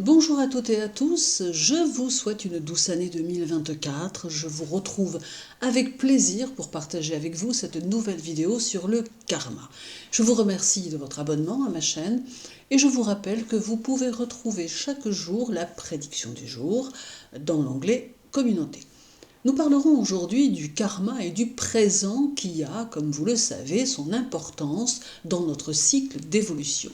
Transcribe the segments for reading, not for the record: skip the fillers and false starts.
Bonjour à toutes et à tous, je vous souhaite une douce année 2024. Je vous retrouve avec plaisir pour partager avec vous cette nouvelle vidéo sur le karma. Je vous remercie de votre abonnement à ma chaîne et je vous rappelle que vous pouvez retrouver chaque jour la prédiction du jour dans l'onglet Communauté. Nous parlerons aujourd'hui du karma et du présent qui a, comme vous le savez, son importance dans notre cycle d'évolution.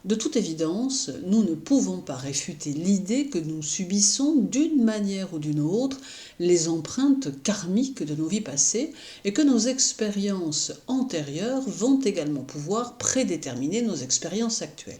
De toute évidence, nous ne pouvons pas réfuter l'idée que nous subissons d'une manière ou d'une autre les empreintes karmiques de nos vies passées et que nos expériences antérieures vont également pouvoir prédéterminer nos expériences actuelles.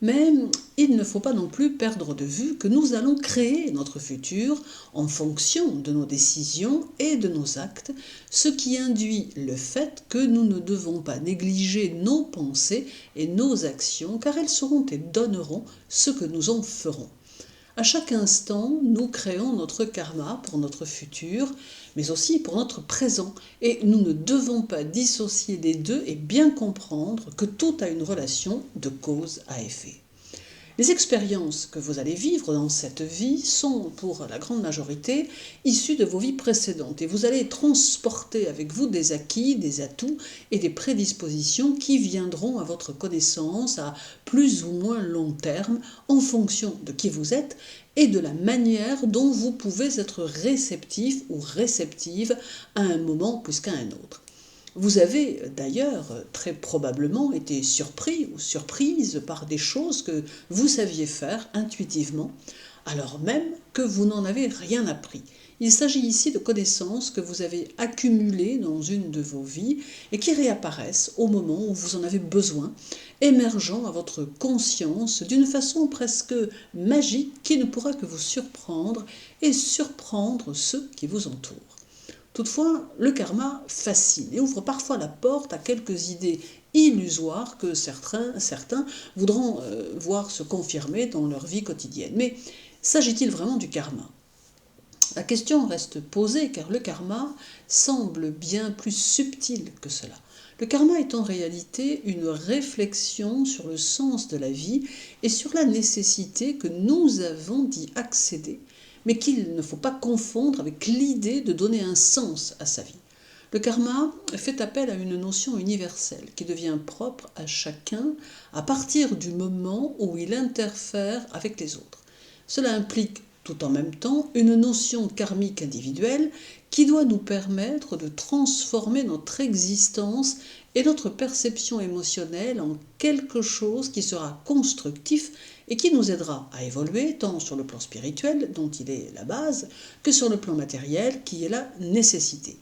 Mais il ne faut pas non plus perdre de vue que nous allons créer notre futur en fonction de nos décisions et de nos actes, ce qui induit le fait que nous ne devons pas négliger nos pensées et nos actions, car elles seront et donneront ce que nous en ferons. À chaque instant, nous créons notre karma pour notre futur, mais aussi pour notre présent. Et nous ne devons pas dissocier les deux et bien comprendre que tout a une relation de cause à effet. Les expériences que vous allez vivre dans cette vie sont, pour la grande majorité, issues de vos vies précédentes. Et vous allez transporter avec vous des acquis, des atouts et des prédispositions qui viendront à votre connaissance à plus ou moins long terme en fonction de qui vous êtes et de la manière dont vous pouvez être réceptif ou réceptive à un moment plus qu'à un autre. Vous avez d'ailleurs très probablement été surpris ou surprise par des choses que vous saviez faire intuitivement, alors même que vous n'en avez rien appris. Il s'agit ici de connaissances que vous avez accumulées dans une de vos vies et qui réapparaissent au moment où vous en avez besoin, émergeant à votre conscience d'une façon presque magique qui ne pourra que vous surprendre et surprendre ceux qui vous entourent. Toutefois, le karma fascine et ouvre parfois la porte à quelques idées illusoires que certains voudront voir se confirmer dans leur vie quotidienne. Mais s'agit-il vraiment du karma ? La question reste posée car le karma semble bien plus subtil que cela. Le karma est en réalité une réflexion sur le sens de la vie et sur la nécessité que nous avons d'y accéder, mais qu'il ne faut pas confondre avec l'idée de donner un sens à sa vie. Le karma fait appel à une notion universelle qui devient propre à chacun à partir du moment où il interfère avec les autres. Cela implique tout en même temps une notion karmique individuelle qui doit nous permettre de transformer notre existence et notre perception émotionnelle en quelque chose qui sera constructif et qui nous aidera à évoluer tant sur le plan spirituel, dont il est la base, que sur le plan matériel, qui est la nécessité.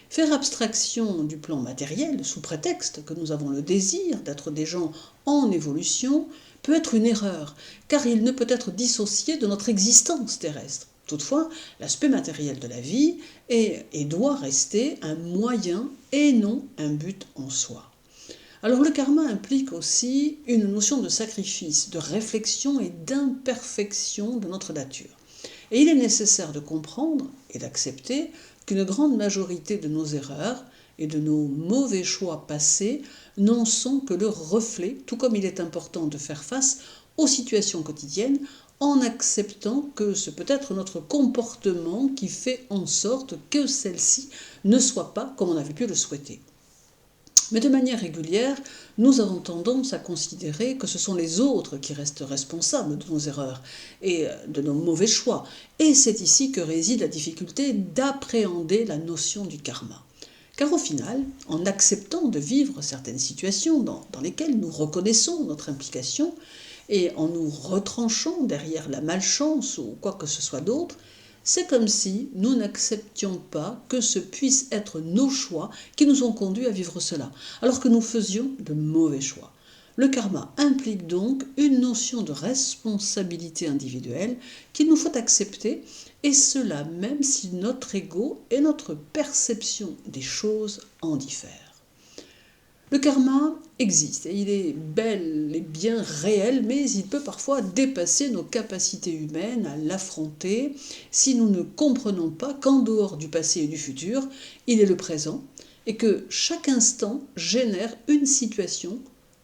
Faire abstraction du plan matériel, sous prétexte que nous avons le désir d'être des gens en évolution, peut être une erreur, car il ne peut être dissocié de notre existence terrestre. Toutefois, l'aspect matériel de la vie est et doit rester un moyen et non un but en soi. Alors le karma implique aussi une notion de sacrifice, de réflexion et d'imperfection de notre nature. Et il est nécessaire de comprendre et d'accepter qu'une grande majorité de nos erreurs et de nos mauvais choix passés n'en sont que le reflet, tout comme il est important de faire face aux situations quotidiennes en acceptant que ce peut être notre comportement qui fait en sorte que celle-ci ne soit pas comme on avait pu le souhaiter. Mais de manière régulière, nous avons tendance à considérer que ce sont les autres qui restent responsables de nos erreurs et de nos mauvais choix. Et c'est ici que réside la difficulté d'appréhender la notion du karma. Car au final, en acceptant de vivre certaines situations dans lesquelles nous reconnaissons notre implication et en nous retranchant derrière la malchance ou quoi que ce soit d'autre, c'est comme si nous n'acceptions pas que ce puissent être nos choix qui nous ont conduits à vivre cela, alors que nous faisions de mauvais choix. Le karma implique donc une notion de responsabilité individuelle qu'il nous faut accepter, et cela même si notre ego et notre perception des choses en diffèrent. Le karma existe et il est bel et bien réel, mais il peut parfois dépasser nos capacités humaines à l'affronter si nous ne comprenons pas qu'en dehors du passé et du futur, il est le présent et que chaque instant génère une situation,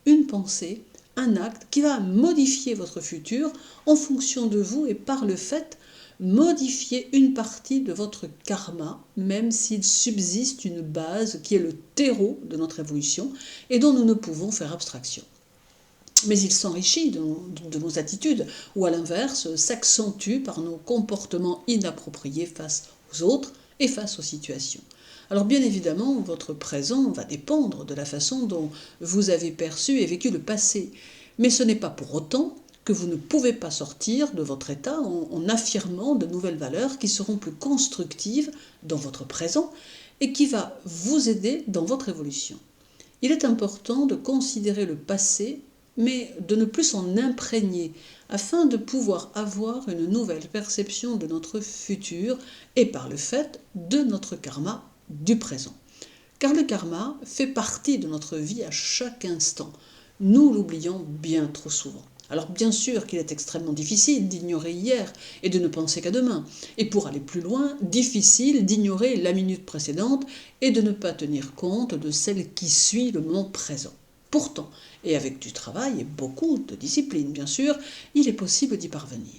une pensée, un acte qui va modifier votre futur en fonction de vous et par le fait modifier une partie de votre karma, même s'il subsiste une base qui est le terreau de notre évolution et dont nous ne pouvons faire abstraction. Mais il s'enrichit de nos attitudes, ou à l'inverse, s'accentue par nos comportements inappropriés face aux autres et face aux situations. Alors bien évidemment, votre présent va dépendre de la façon dont vous avez perçu et vécu le passé. Mais ce n'est pas pour autant que vous ne pouvez pas sortir de votre état en affirmant de nouvelles valeurs qui seront plus constructives dans votre présent et qui va vous aider dans votre évolution. Il est important de considérer le passé, mais de ne plus s'en imprégner, afin de pouvoir avoir une nouvelle perception de notre futur et par le fait de notre karma du présent. Car le karma fait partie de notre vie à chaque instant. Nous l'oublions bien trop souvent. Alors bien sûr qu'il est extrêmement difficile d'ignorer hier et de ne penser qu'à demain. Et pour aller plus loin, difficile d'ignorer la minute précédente et de ne pas tenir compte de celle qui suit le moment présent. Pourtant, et avec du travail et beaucoup de discipline bien sûr, il est possible d'y parvenir.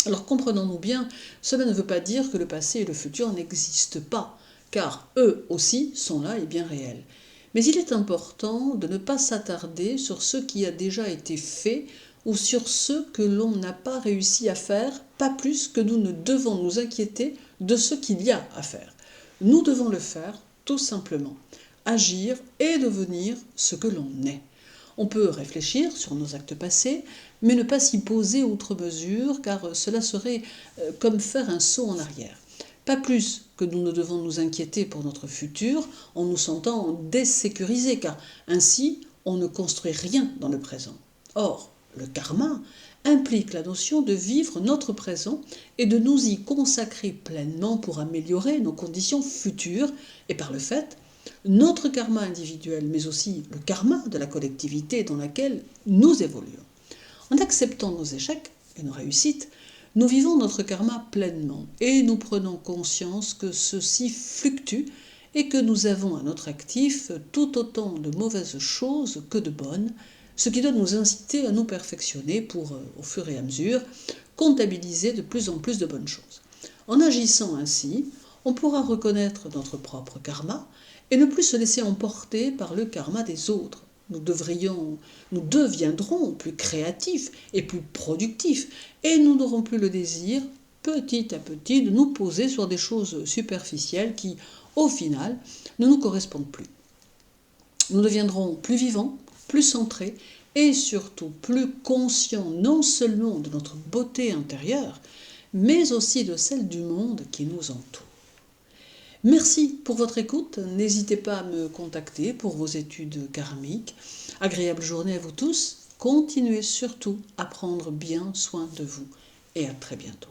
Alors comprenons-nous bien, cela ne veut pas dire que le passé et le futur n'existent pas, car eux aussi sont là et bien réels. Mais il est important de ne pas s'attarder sur ce qui a déjà été fait ou sur ce que l'on n'a pas réussi à faire, pas plus que nous ne devons nous inquiéter de ce qu'il y a à faire. Nous devons le faire tout simplement, agir et devenir ce que l'on est. On peut réfléchir sur nos actes passés, mais ne pas s'y poser outre mesure, car cela serait comme faire un saut en arrière. Pas plus que nous ne devons nous inquiéter pour notre futur en nous sentant désécurisés, car ainsi on ne construit rien dans le présent. Or, le karma implique la notion de vivre notre présent et de nous y consacrer pleinement pour améliorer nos conditions futures et par le fait, notre karma individuel, mais aussi le karma de la collectivité dans laquelle nous évoluons. En acceptant nos échecs et nos réussites, nous vivons notre karma pleinement et nous prenons conscience que ceci fluctue et que nous avons à notre actif tout autant de mauvaises choses que de bonnes, ce qui doit nous inciter à nous perfectionner pour, au fur et à mesure, comptabiliser de plus en plus de bonnes choses. En agissant ainsi, on pourra reconnaître notre propre karma et ne plus se laisser emporter par le karma des autres. Nous deviendrons plus créatifs et plus productifs et nous n'aurons plus le désir, petit à petit, de nous poser sur des choses superficielles qui, au final, ne nous correspondent plus. Nous deviendrons plus vivants, plus centrés et surtout plus conscients non seulement de notre beauté intérieure, mais aussi de celle du monde qui nous entoure. Merci pour votre écoute, n'hésitez pas à me contacter pour vos études karmiques. Agréable journée à vous tous, continuez surtout à prendre bien soin de vous et à très bientôt.